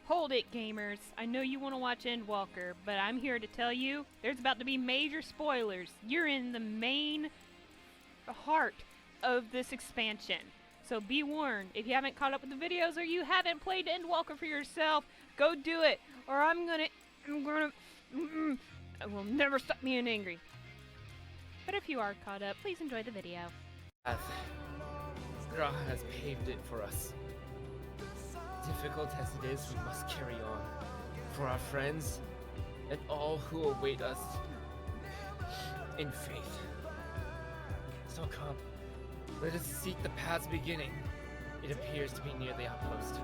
Hold it, gamers. I know you want to watch EndWalker, but I'm here to tell you there's about to be major spoilers. You're in the main heart of this expansion. So be warned, if you haven't caught up with the videos or you haven't played EndWalker for yourself, go do it, or I will never stop being angry. But if you are caught up, please enjoy the video. Path. Gra has paved it for us. Difficult as it is, we must carry on. For our friends, and all who await us in faith. So come, let us seek the path's beginning. It appears to be near the outpost.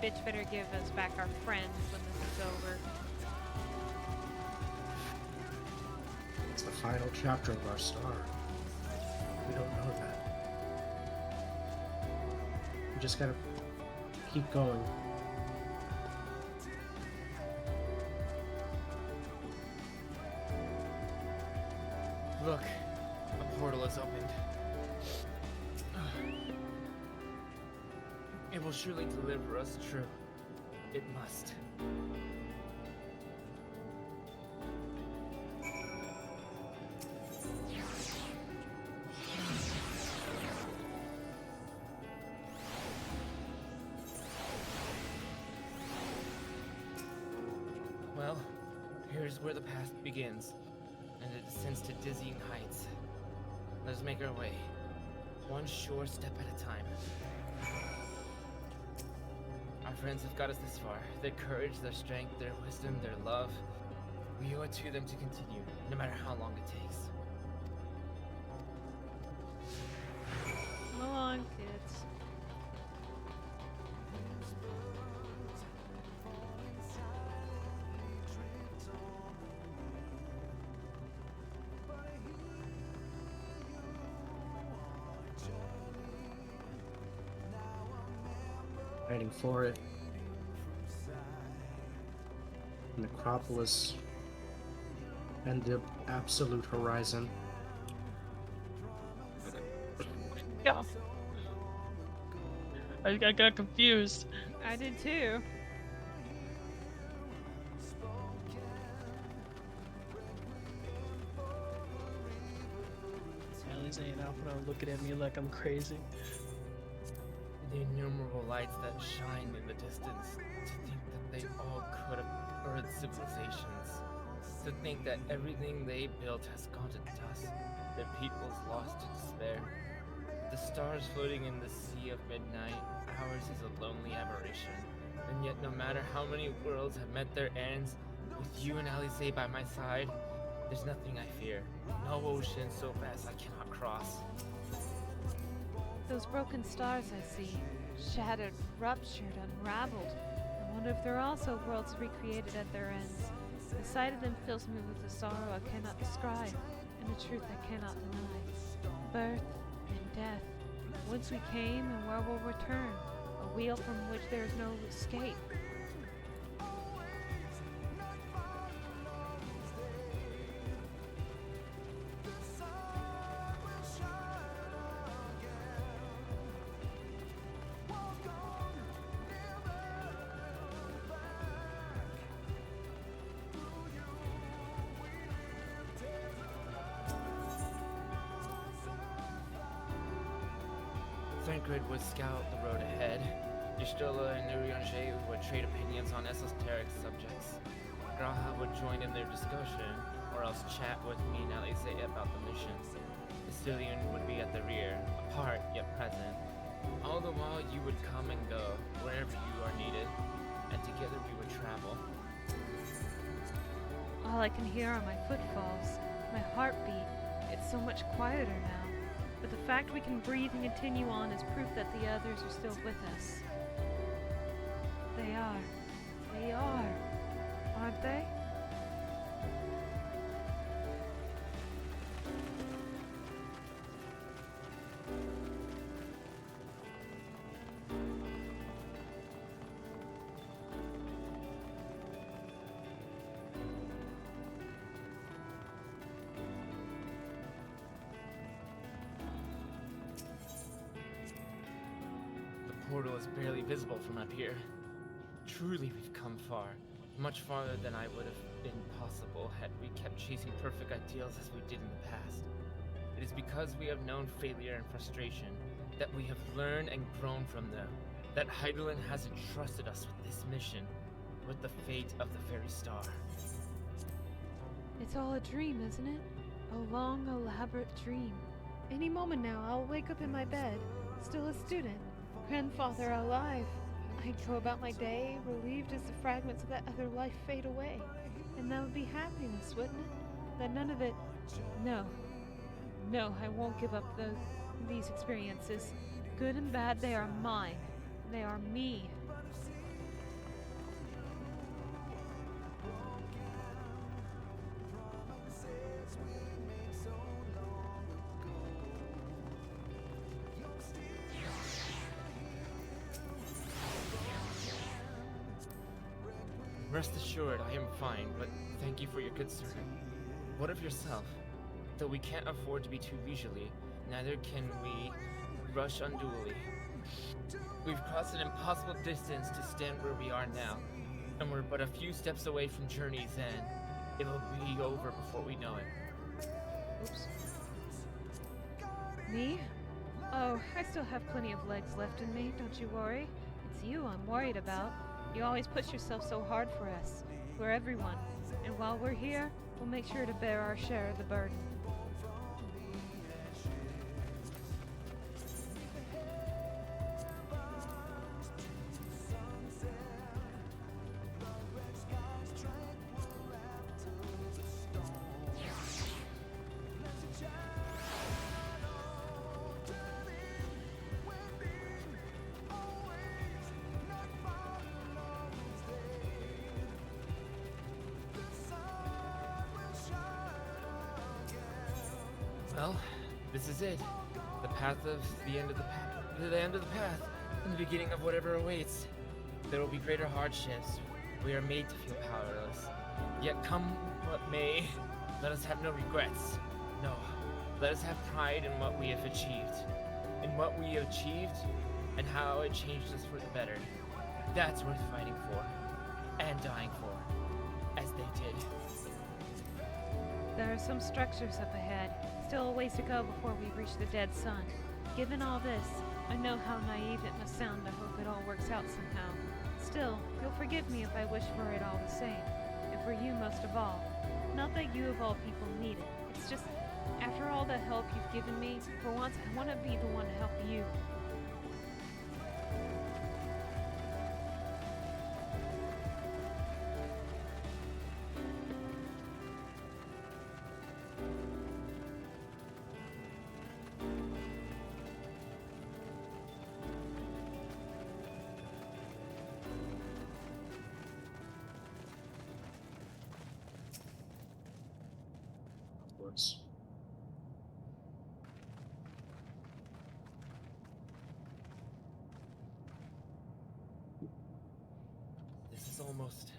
Bitch better give us back our friends when this is over. It's the final chapter of our star. We don't know that. We just gotta keep going. Look, a portal is opened. It will surely deliver us true. It must. Well, here's where the path begins, and it descends to dizzying heights. Let us make our way, one sure step at a time. Our friends have got us this far. Their courage, their strength, their wisdom, their love. We owe it to them to continue, no matter how long it takes. Come along, kids. Fighting for it. Necropolis and the absolute horizon. Yeah. I got confused. I did too. Sally's ain't out now looking at me like I'm crazy. The innumerable lights that shine in the distance. To think that they all could have birthed civilizations. To think that everything they built has gone to dust. Their peoples lost to despair. The stars floating in the sea of midnight, ours is a lonely aberration. And yet no matter how many worlds have met their ends, with you and Alice by my side, there's nothing I fear. No ocean so vast I cannot cross. Those broken stars I see, shattered, ruptured, unraveled. I wonder if there are also worlds recreated at their ends. The sight of them fills me with a sorrow I cannot describe, and a truth I cannot deny. Birth and death. Whence we came and where we'll return. A wheel from which there is no escape. Frankred would scout the road ahead. Yustola and Nuriange would trade opinions on esoteric subjects. Graha would join in their discussion, or else chat with me and Alice about the mission. Basilian would be at the rear, apart yet present. All the while you would come and go, wherever you are needed, and together we would travel. All I can hear are my footfalls, my heartbeat. It's so much quieter now. But the fact we can breathe and continue on is proof that the others are still with us. They are, aren't they? portal is barely visible from up here. Truly, we've come far. Much farther than I would have been possible had we kept chasing perfect ideals as we did in the past. It is because we have known failure and frustration that we have learned and grown from them. That Heidelin has entrusted us with this mission, with the fate of the very star. It's all a dream, isn't it? A long, elaborate dream. Any moment now, I'll wake up in my bed, still a student, grandfather alive. I'd go about my day, relieved as the fragments of that other life fade away. And that would be happiness, wouldn't it? That none of it... No. No, I won't give up these experiences. Good and bad, they are mine. They are me. Rest assured, I am fine, but thank you for your concern. What of yourself? Though we can't afford to be too leisurely, neither can we rush unduly. We've crossed an impossible distance to stand where we are now, and we're but a few steps away from journey's end. It will be over before we know it. Oops. Me? Oh, I still have plenty of legs left in me, don't you worry. It's you I'm worried about. You always push yourself so hard for us, for everyone. And while we're here, we'll make sure to bear our share of the burden. Well, this is it. The path of the end of the path. The end of the path, and the beginning of whatever awaits. There will be greater hardships. We are made to feel powerless. Yet come what may, let us have no regrets. No, let us have pride in what we have achieved. In what we have achieved, and how it changed us for the better. That's worth fighting for, and dying for, as they did. There are some structures up ahead. Still a ways to go before we reach the dead sun. Given all this, I know how naive it must sound to hope it all works out somehow. Still, you'll forgive me if I wish for it all the same. And for you most of all. Not that you of all people need it. It's just, after all the help you've given me, for once I want to be the one to help you. Words. This is almost...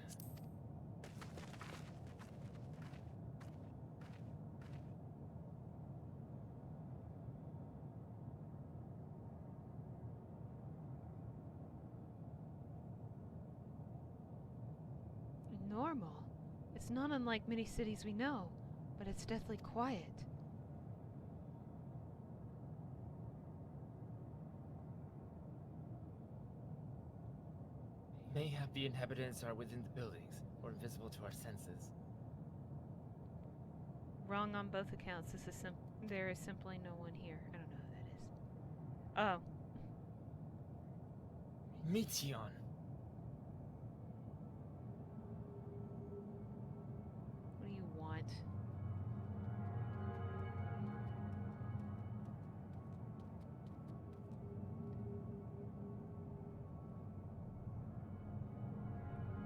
Normal. It's not unlike many cities we know, but it's deathly quiet. Mayhap the inhabitants are within the buildings, or invisible to our senses. Wrong on both accounts. There is simply no one here. I don't know who that is. Oh. Meteion! What do you want?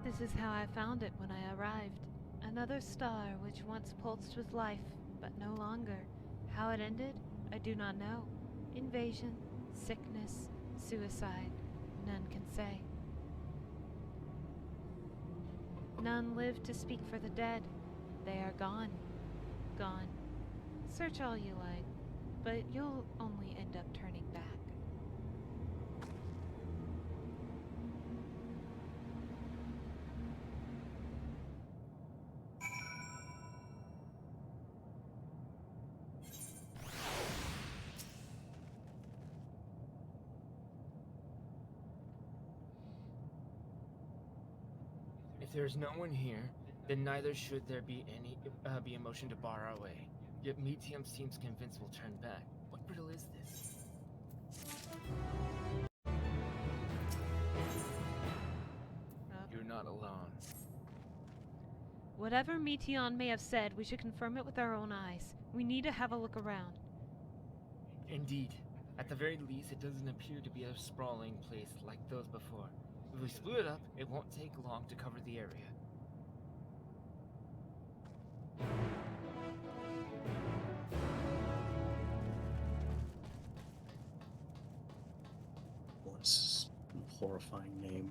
This is how I found it when I arrived. Another star which once pulsed with life, but no longer. How it ended, I do not know. Invasion, sickness, suicide, none can say. None live to speak for the dead. They are gone. Gone. Search all you like, but you'll only end up turning back. If there's no one here, then neither should there be a motion to bar our way. Yet Metium seems convinced we'll turn back. What riddle is this? You're not alone. Whatever Meteon may have said, we should confirm it with our own eyes. We need to have a look around. Indeed. At the very least, it doesn't appear to be a sprawling place like those before. If we split it up, it won't take long to cover the area. What's a horrifying name?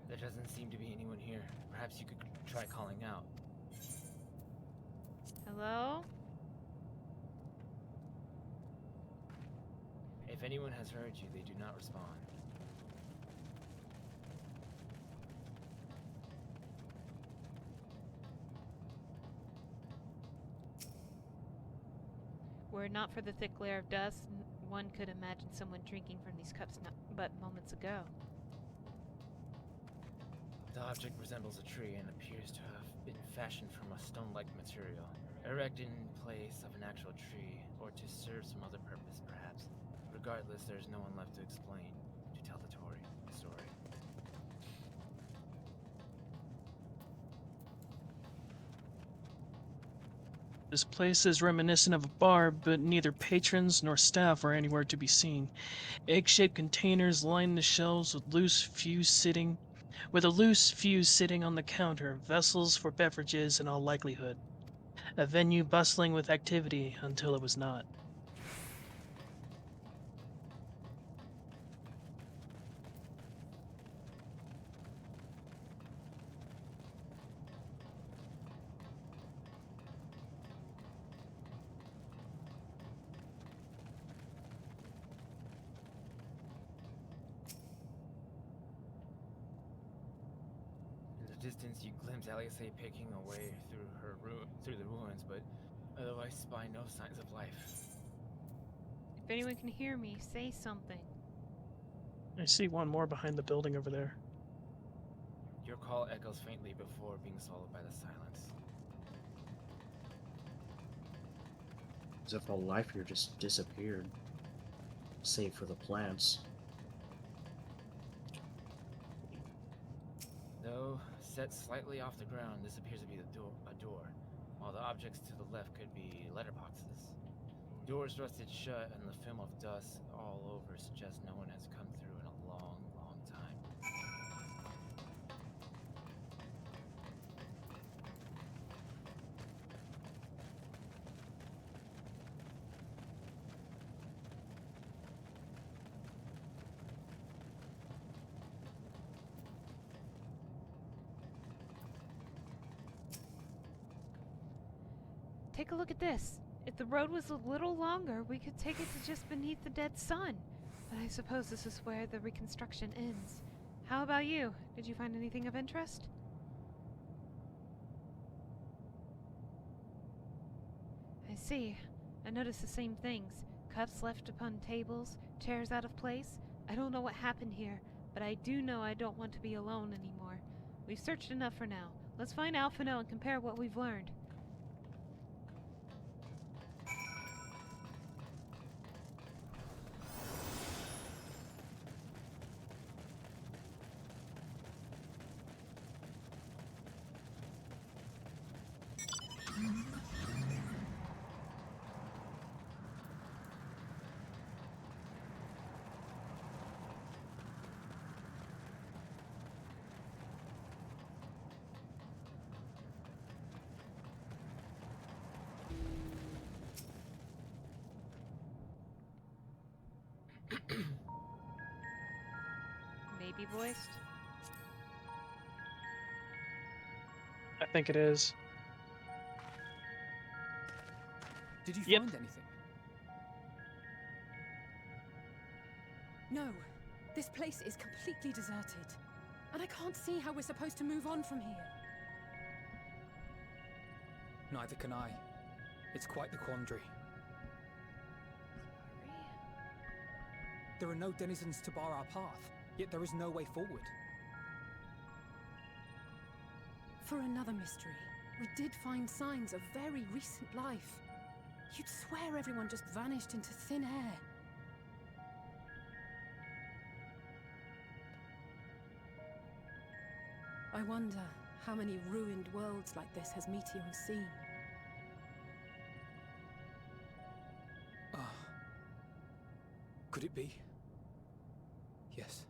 There doesn't seem to be anyone here. Perhaps you could try calling out. Hello? If anyone has heard you, they do not respond. Were it not for the thick layer of dust, one could imagine someone drinking from these cups but moments ago. The object resembles a tree and appears to have been fashioned from a stone-like material, erected in place of an actual tree, or to serve some other purpose, perhaps. Regardless, there's no one left to explain, to tell the story. This place is reminiscent of a bar, but neither patrons nor staff are anywhere to be seen. Egg-shaped containers line the shelves with a loose fuse sitting on the counter, vessels for beverages in all likelihood. A venue bustling with activity until it was not. In the distance, you glimpse Alice picking away through the ruins, but otherwise spy no signs of life. If anyone can hear me, say something. I see one more behind the building over there. Your call echoes faintly before being swallowed by the silence. As if all life here just disappeared, save for the plants. Though set slightly off the ground, this appears to be a door, while the objects to the left could be letterboxes. Doors rusted shut, and the film of dust all over suggests no one has come through in a long, long time. Take a look at this. If the road was a little longer, we could take it to just beneath the dead sun. But I suppose this is where the reconstruction ends. How about you? Did you find anything of interest? I see. I noticed the same things. Cups left upon tables, chairs out of place. I don't know what happened here, but I do know I don't want to be alone anymore. We've searched enough for now. Let's find Alphino and compare what we've learned. Baby voiced? I think it is. Did you Yep. find anything? No, this place is completely deserted. And I can't see how we're supposed to move on from here. Neither can I. It's quite the quandary. There are no denizens to bar our path. Yet there is no way forward. For another mystery, we did find signs of very recent life. You'd swear everyone just vanished into thin air. I wonder how many ruined worlds like this has Meteor seen. Ah. Could it be? Yes.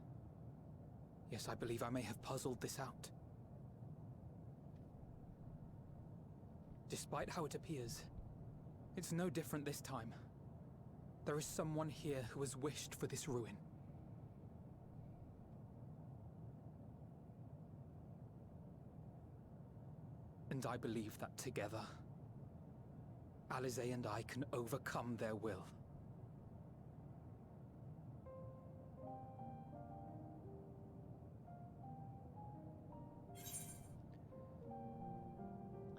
Yes, I believe I may have puzzled this out. Despite how it appears, it's no different this time. There is someone here who has wished for this ruin. And I believe that together, Alize and I can overcome their will.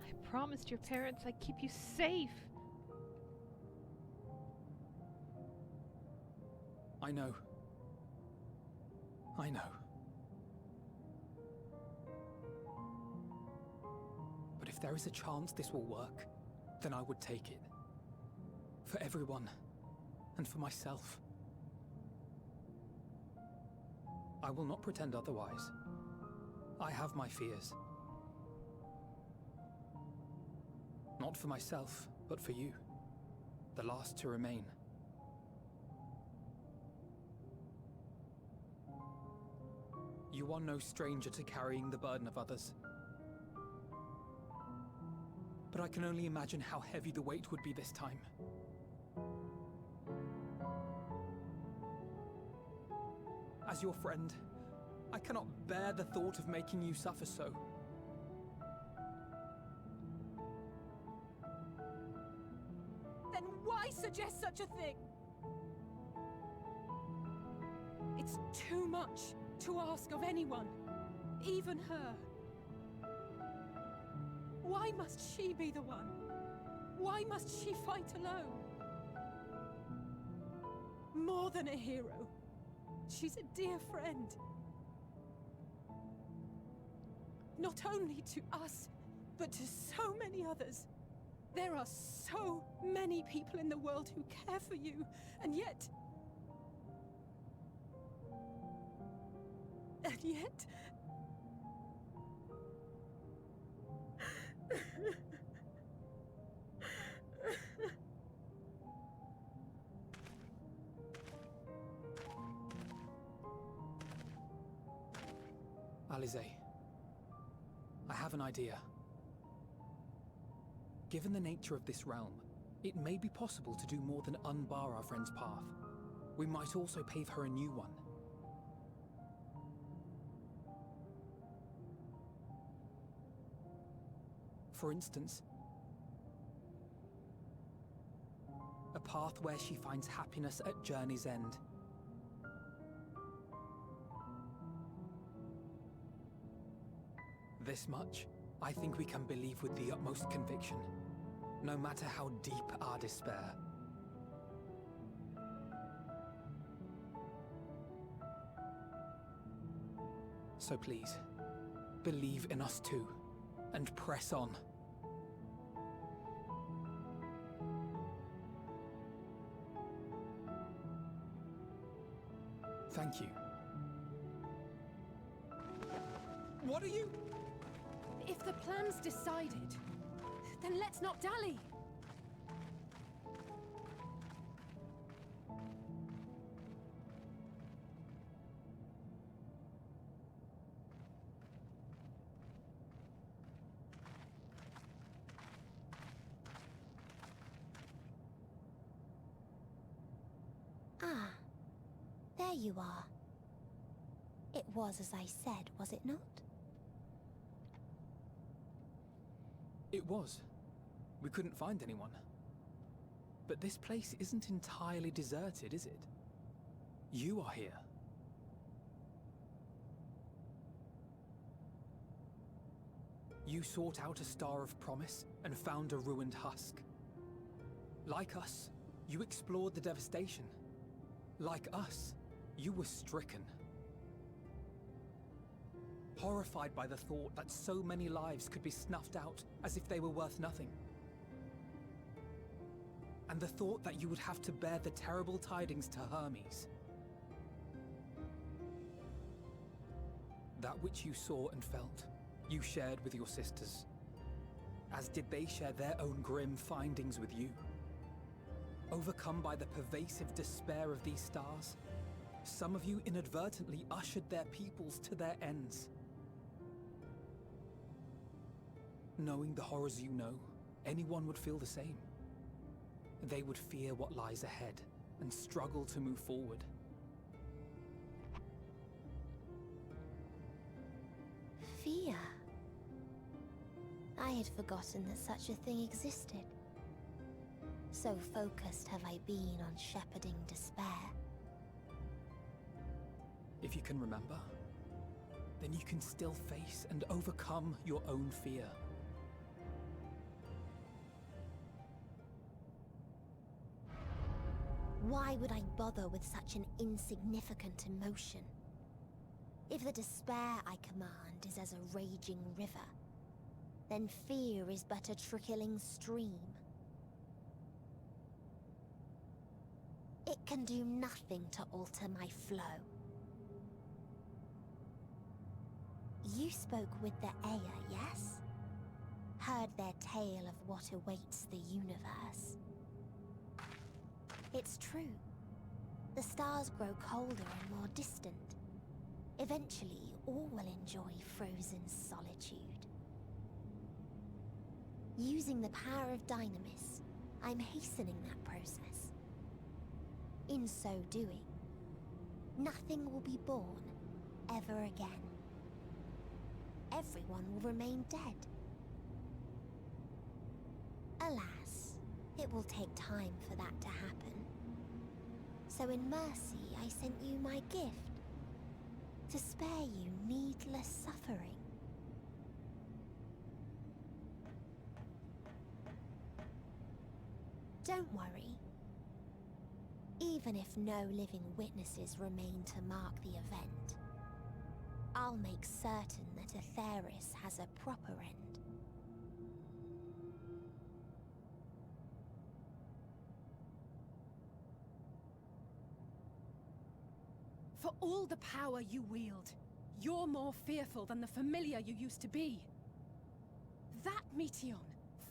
I promised your parents I'd keep you safe. I know. I know. But if there is a chance this will work, then I would take it. For everyone, and for myself. I will not pretend otherwise. I have my fears. Not for myself, but for you. The last to remain. You are no stranger to carrying the burden of others. But I can only imagine how heavy the weight would be this time. As your friend, I cannot bear the thought of making you suffer so. Then why suggest such a thing? It's too much to ask of anyone, even her. Why must she be the one? Why must she fight alone? More than a hero, she's a dear friend. Not only to us, but to so many others. There are so many people in the world who care for you, and yet... And yet... Alize, I have an idea. Given the nature of this realm, it may be possible to do more than unbar our friend's path. We might also pave her a new one. For instance, a path where she finds happiness at journey's end. This much, I think we can believe with the utmost conviction, no matter how deep our despair. So please, believe in us too, and press on. Thank you. What are you? If the plan's decided, then let's not dally. Ah, there you are. It was as I said, was it not? It was. We couldn't find anyone. But this place isn't entirely deserted, is it? You are here. You sought out a star of promise and found a ruined husk. Like us, you explored the devastation. Like us, you were stricken. horrified by the thought that so many lives could be snuffed out as if they were worth nothing. And the thought that you would have to bear the terrible tidings to Hermes. That which you saw and felt, you shared with your sisters, as did they share their own grim findings with you. Overcome by the pervasive despair of these stars, some of you inadvertently ushered their peoples to their ends. Knowing the horrors you know, anyone would feel the same. They would fear what lies ahead and struggle to move forward. Fear? I had forgotten that such a thing existed. So focused have I been on shepherding despair. If you can remember, then you can still face and overcome your own fear. Why would I bother with such an insignificant emotion? If the despair I command is as a raging river, then fear is but a trickling stream. It can do nothing to alter my flow. You spoke with the Aya, yes? Heard their tale of what awaits the universe. It's true. The stars grow colder and more distant. Eventually, all will enjoy frozen solitude. Using the power of Dynamis, I'm hastening that process. In so doing, nothing will be born ever again. Everyone will remain dead. Alas, it will take time for that to happen. So in mercy, I sent you my gift, to spare you needless suffering. Don't worry. Even if no living witnesses remain to mark the event, I'll make certain that Atheris has a proper end. For all the power you wield, you're more fearful than the familiar you used to be. That Meteion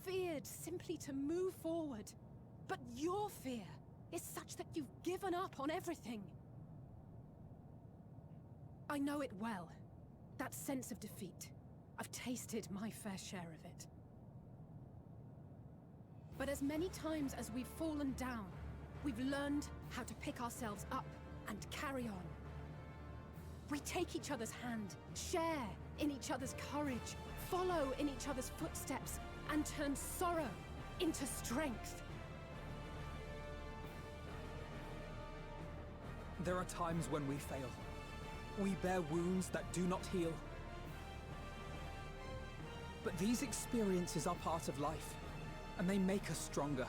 feared simply to move forward. But your fear is such that you've given up on everything. I know it well. That sense of defeat. I've tasted my fair share of it. But as many times as we've fallen down, we've learned how to pick ourselves up and carry on. We take each other's hand, share in each other's courage, follow in each other's footsteps, and turn sorrow into strength. There are times when we fail. We bear wounds that do not heal. But these experiences are part of life, and they make us stronger.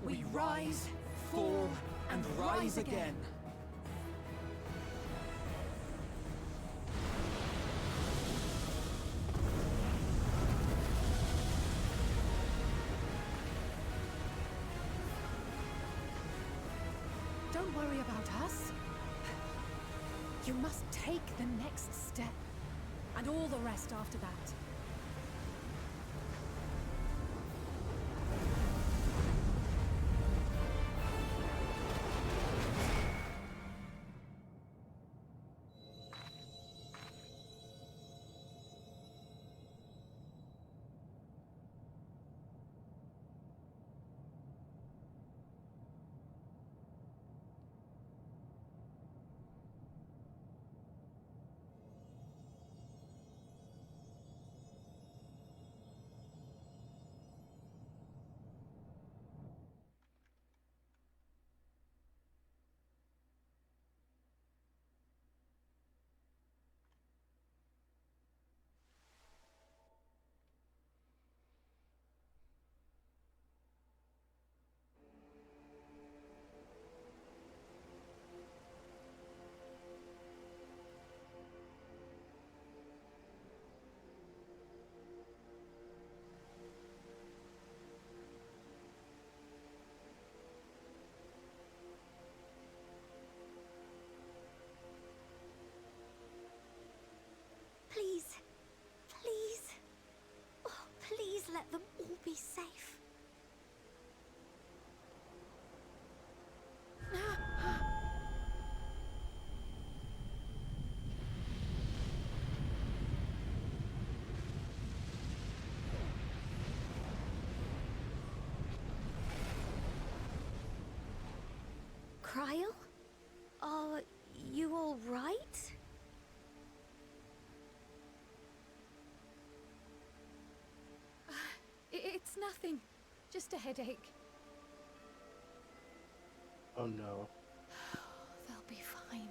We rise, fall, and rise again. Don't worry about us. You must take the next step, and all the rest after that. just let them all be safe. Cryle? Are you all right? It's nothing. Just a headache. Oh no. They'll be fine.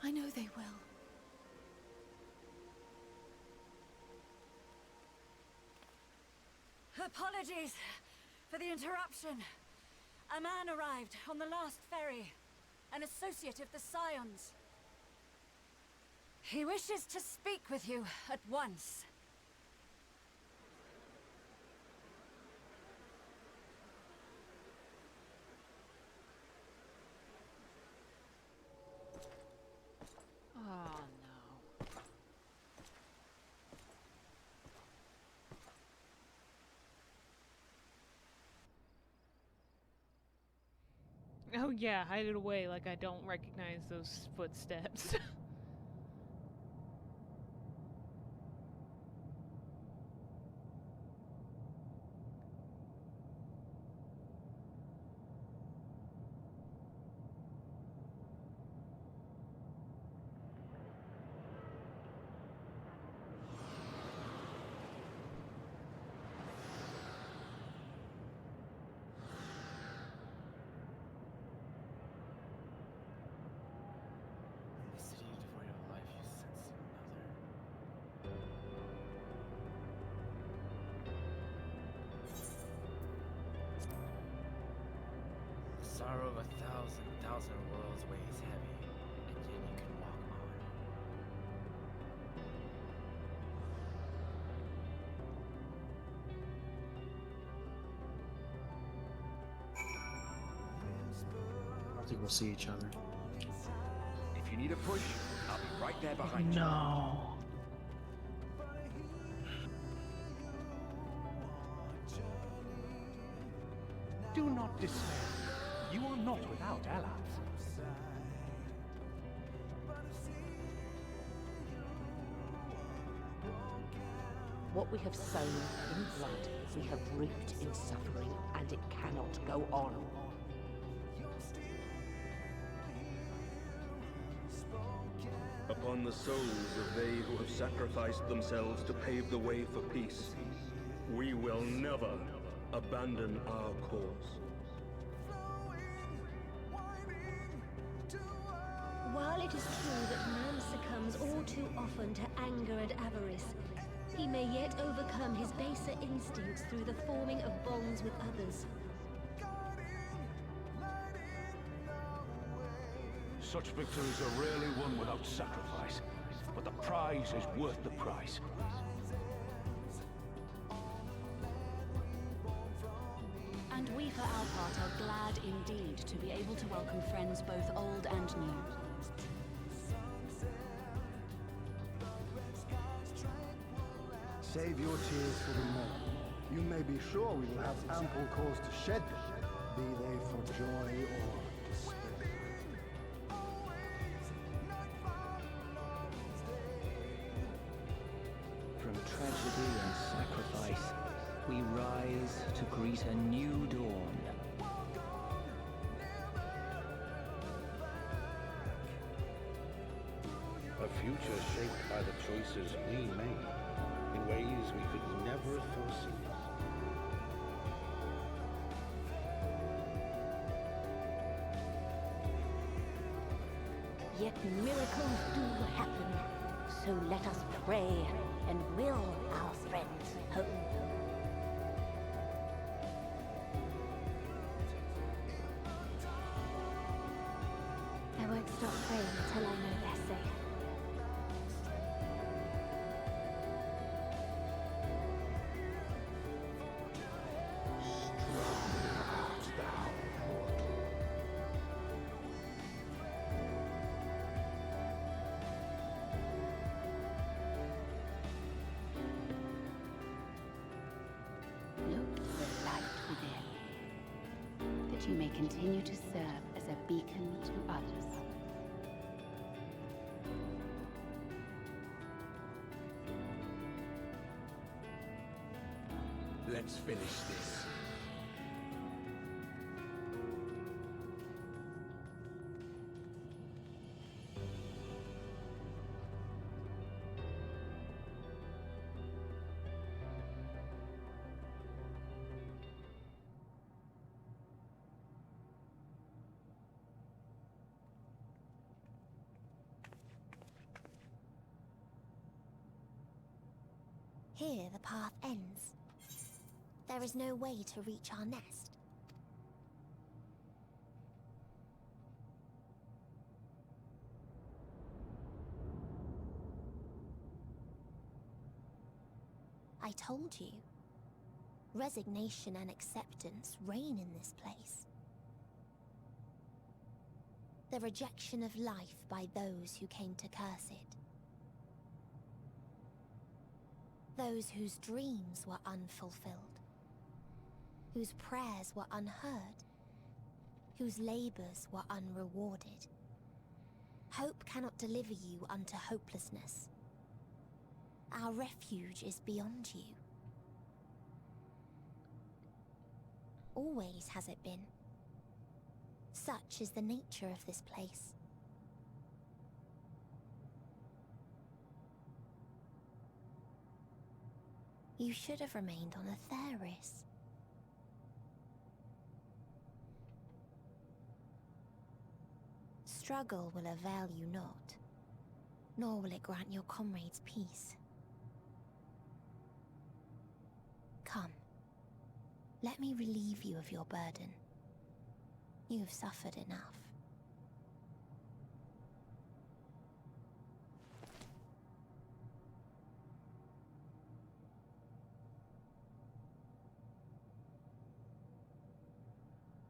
I know they will. Apologies for the interruption. A man arrived on the last ferry, an associate of the Scions. He wishes to speak with you at once. Oh no. Oh yeah, hide it away like I don't recognize those footsteps. The city devoid of life, you sensing another. The sorrow of 1,000 worlds weighs heavy, and yet you can walk on. I don't think we'll see each other. If you need a push, I'll be right there behind you. No. Do not despair. You are not without allies. What we have sown in blood, we have reaped in suffering, and it cannot go on. Upon the souls of they who have sacrificed themselves to pave the way for peace, we will never abandon our cause. While it is true that man succumbs all too often to anger and avarice, he may yet overcome his baser instincts through the forming of bonds with others. Such victories are rarely won without sacrifice, but the prize is worth the price. And we for our part are glad indeed to be able to welcome friends both old and new. Save your tears for the morn. You may be sure we will have ample cause to shed them, be they for joy or despair. From tragedy and sacrifice, we rise to greet a new dawn. A future shaped by the choices we made in ways we could never foresee. Yet miracles do happen, so let us pray and will our friends home. I won't stop praying until I know they're safe. you may continue to serve as a beacon to others. Let's finish this. Here the path ends. There is no way to reach our nest. I told you. Resignation and acceptance reign in this place. The rejection of life by those who came to curse it. Those whose dreams were unfulfilled, whose prayers were unheard, whose labors were unrewarded. Hope cannot deliver you unto hopelessness. Our refuge is beyond you. Always has it been. Such is the nature of this place. You should have remained on Atheris. Struggle will avail you not, nor will it grant your comrades peace. Come, let me relieve you of your burden. You have suffered enough.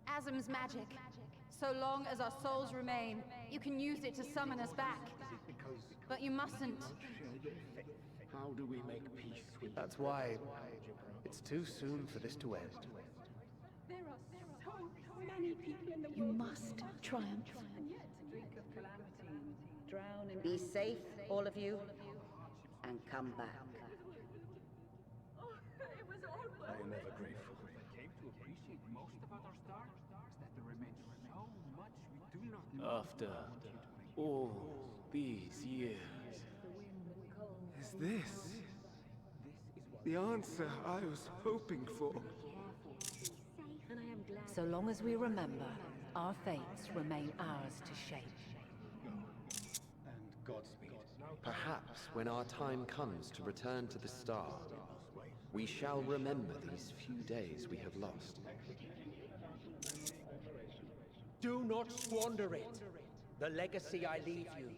Asm's magic. So long as our souls remain, you can use it to summon us back. But you mustn't. How do we make peace with That's why it's too soon for this to end. There are so many people in the You must triumph. Be safe, all of you, and come back. I am ever grateful. Came to appreciate most about our star is that there remains so much we do not know. After all these years. Is this the answer I was hoping for? So long as we remember, our fates remain ours to shape. And Godspeed. Perhaps when our time comes to return to the star, we shall remember these few days we have lost. Do not squander it. The legacy I leave you.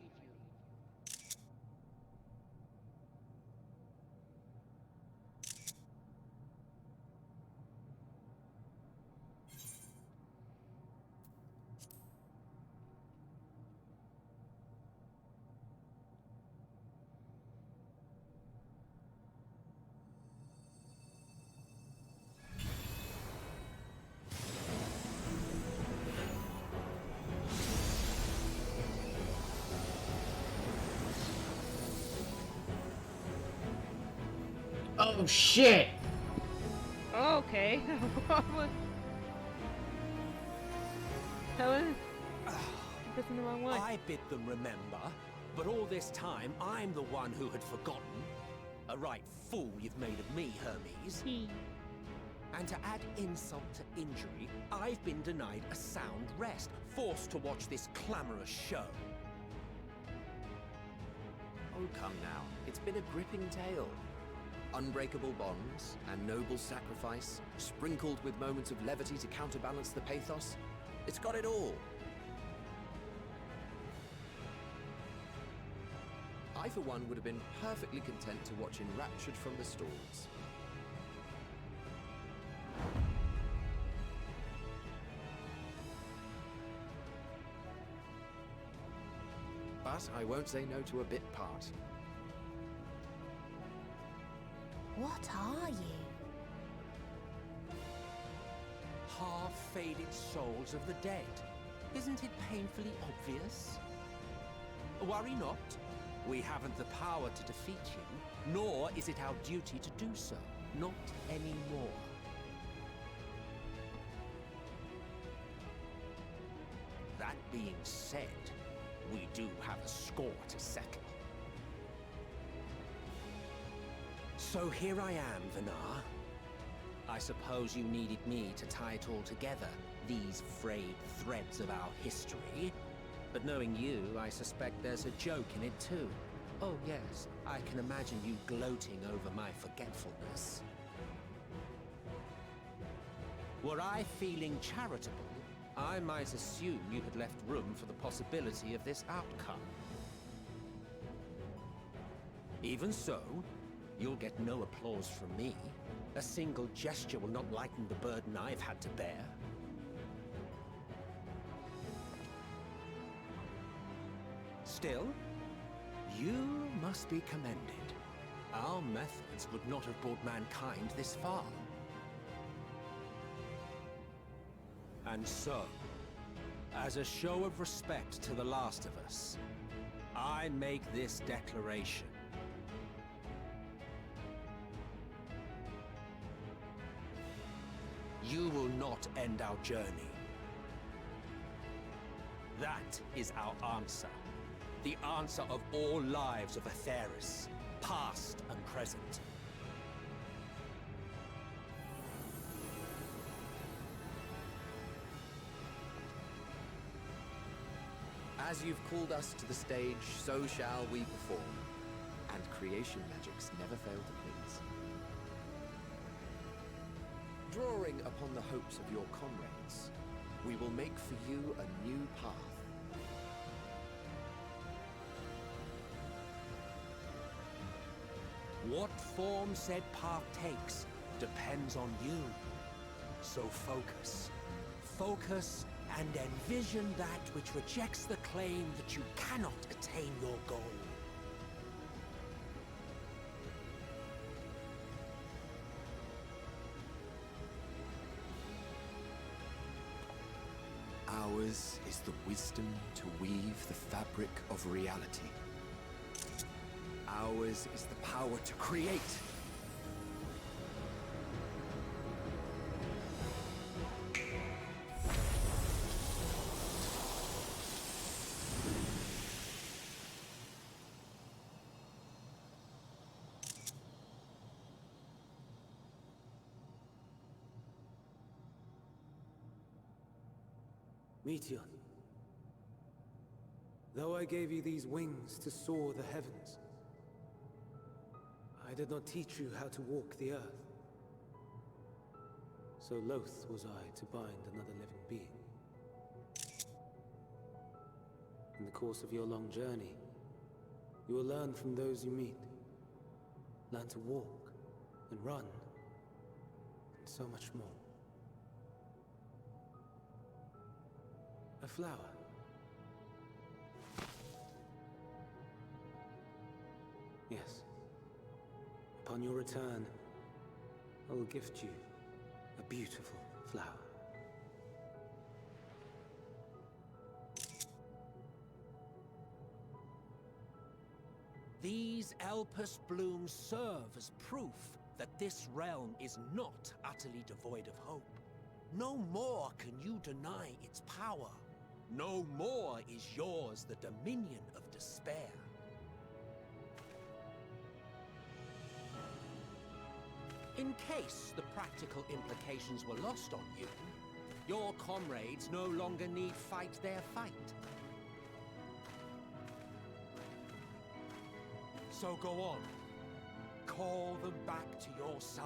Oh shit! Okay. Helen? That's in the wrong way. I bid them remember, but all this time I'm the one who had forgotten. A right fool you've made of me, Hermes. And to add insult to injury, I've been denied a sound rest, forced to watch this clamorous show. Oh, come now. It's been a gripping tale. Unbreakable bonds and noble sacrifice, sprinkled with moments of levity to counterbalance the pathos. It's got it all. I, for one, would have been perfectly content to watch enraptured from the stalls. But I won't say no to a bit part. What are you? half-faded souls of the dead. Isn't it painfully obvious? Worry not. We haven't the power to defeat you, nor is it our duty to do so. Not anymore. That being said, we do have a score to settle. So here I am, Vinar. I suppose you needed me to tie it all together, these frayed threads of our history. But knowing you, I suspect there's a joke in it too. Oh yes, I can imagine you gloating over my forgetfulness. Were I feeling charitable, I might assume you had left room for the possibility of this outcome. Even so, you'll get no applause from me. A single gesture will not lighten the burden I've had to bear. Still, you must be commended. Our methods would not have brought mankind this far. And so, as a show of respect to the last of us, I make this declaration. You will not end our journey. That is our answer. The answer of all lives of Atheris, past and present. As you've called us to the stage, so shall we perform. And creation magics never fail to please. Drawing upon the hopes of your comrades, we will make for you a new path. What form said path takes depends on you. So focus. Focus and envision that which rejects the claim that you cannot attain your goal. Ours is the wisdom to weave the fabric of reality. Ours is the power to create. Meteor, though I gave you these wings to soar the heavens, I did not teach you how to walk the earth. So loath was I to bind another living being. In the course of your long journey, you will learn from those you meet. Learn to walk and run, and so much more. A flower. Yes. Upon your return, I will gift you a beautiful flower. These Elpis blooms serve as proof that this realm is not utterly devoid of hope. No more can you deny its power. No more is yours the dominion of despair. In case the practical implications were lost on you, your comrades no longer need fight their fight. So go on. Call them back to your side.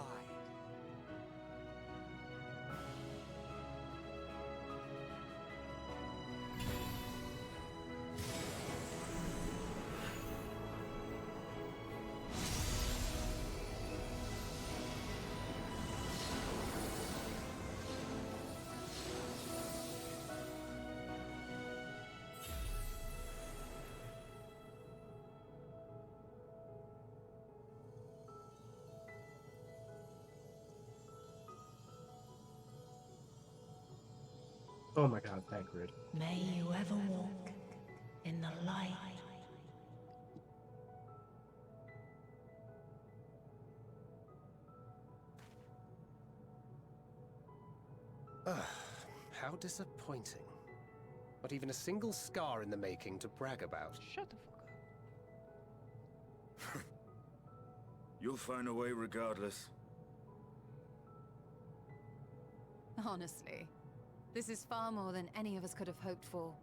Oh my god, that grid. May you ever walk in the light. Ugh, how disappointing. Not even a single scar in the making to brag about. Shut the fuck up. You'll find a way regardless. Honestly, this is far more than any of us could have hoped for.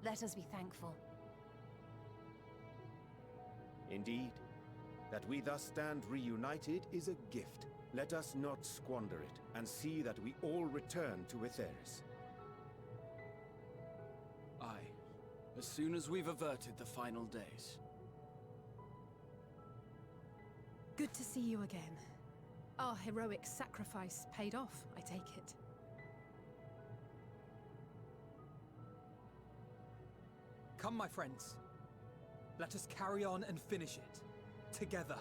Let us be thankful. Indeed. That we thus stand reunited is a gift. Let us not squander it, and see that we all return to Etheris. Aye. As soon as we've averted the final days. Good to see you again. Our heroic sacrifice paid off, I take it. Come, my friends. Let us carry on and finish it. Together.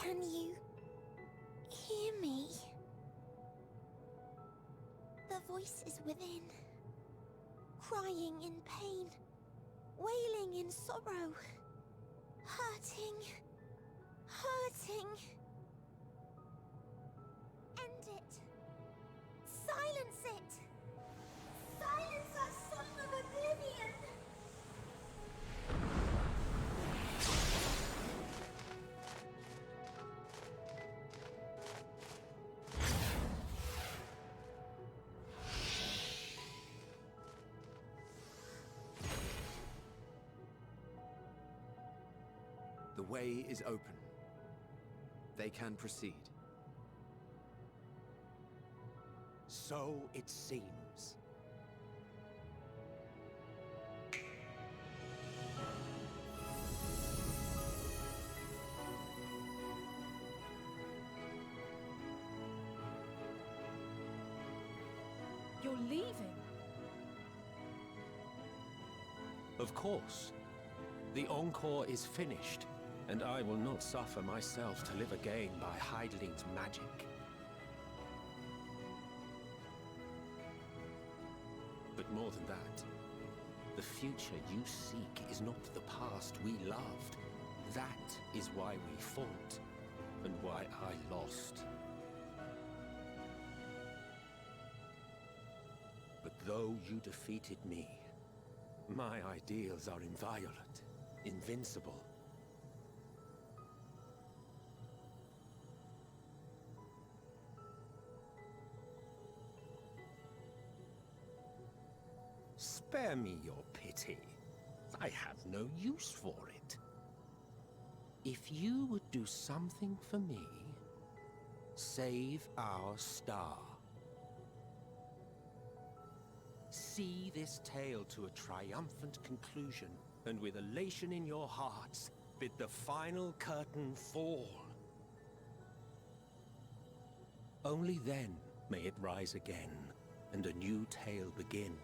Can you hear me? The voice is within, crying in pain, wailing in sorrow, hurting, hurting. End it. Silence it. Silence our song of oblivion. The way is open. They can proceed. So it seems. You're leaving? Of course. The encore is finished, and I will not suffer myself to live again by Heideling's magic. But more than that, the future you seek is not the past we loved. That is why we fought, and why I lost. But though you defeated me, my ideals are inviolate, invincible. Spare me your pity. I have no use for it. If you would do something for me, save our star. See this tale to a triumphant conclusion, and with elation in your hearts, bid the final curtain fall. Only then may it rise again, and a new tale begin,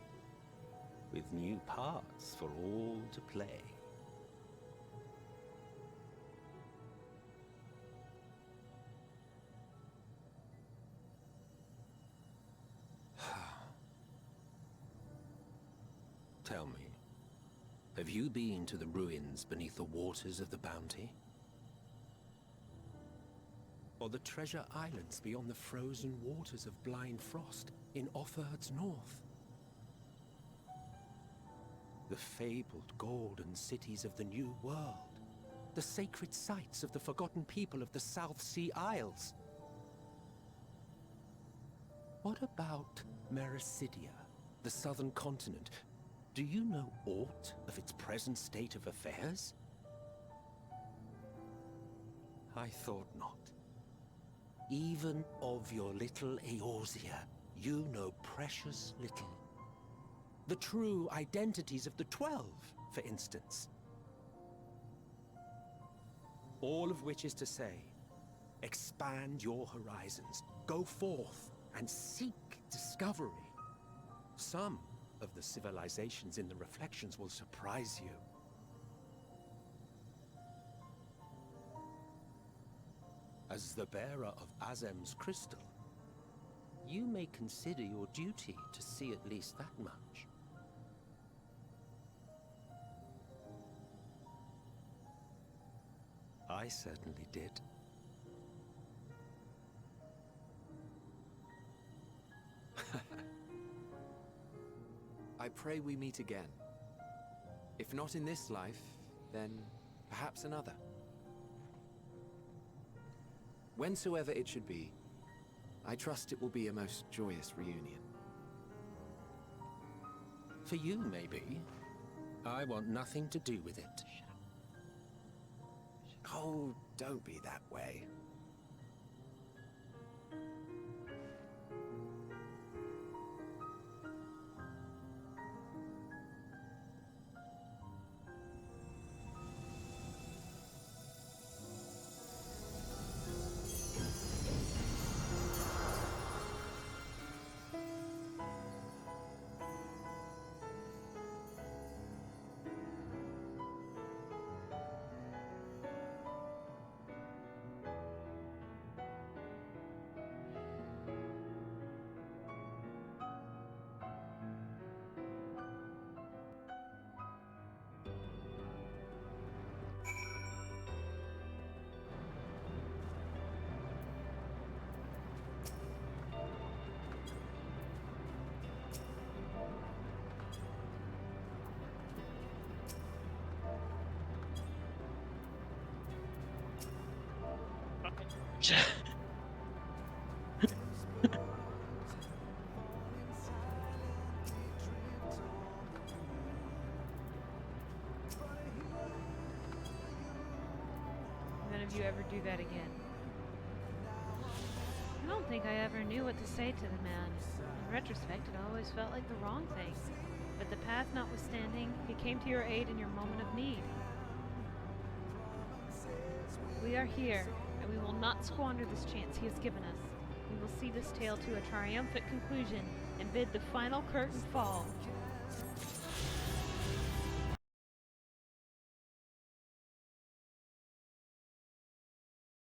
with new parts for all to play. Tell me, have you been to the ruins beneath the waters of the Bounty? Or the treasure islands beyond the frozen waters of Blind Frost in Offerd's north. The fabled golden cities of the New World. The sacred sites of the forgotten people of the South Sea Isles. What about Mericidia, the southern continent? Do you know aught of its present state of affairs? I thought not. Even of your little Eorzea, you know precious little. The true identities of the 12, for instance. All of which is to say, expand your horizons, go forth and seek discovery. Some of the civilizations in the reflections will surprise you. As the bearer of Azem's crystal, you may consider your duty to see at least that much. I certainly did. I pray we meet again. If not in this life, then perhaps another. Whensoever it should be, I trust it will be a most joyous reunion. For you, maybe. I want nothing to do with it. Oh, don't be that way. None of you ever do that again. I don't think I ever knew what to say to the man. In retrospect, it always felt like the wrong thing. But the path notwithstanding, he came to your aid in your moment of need. We are here, and we will not squander this chance he has given us. We will see this tale to a triumphant conclusion and bid the final curtain fall.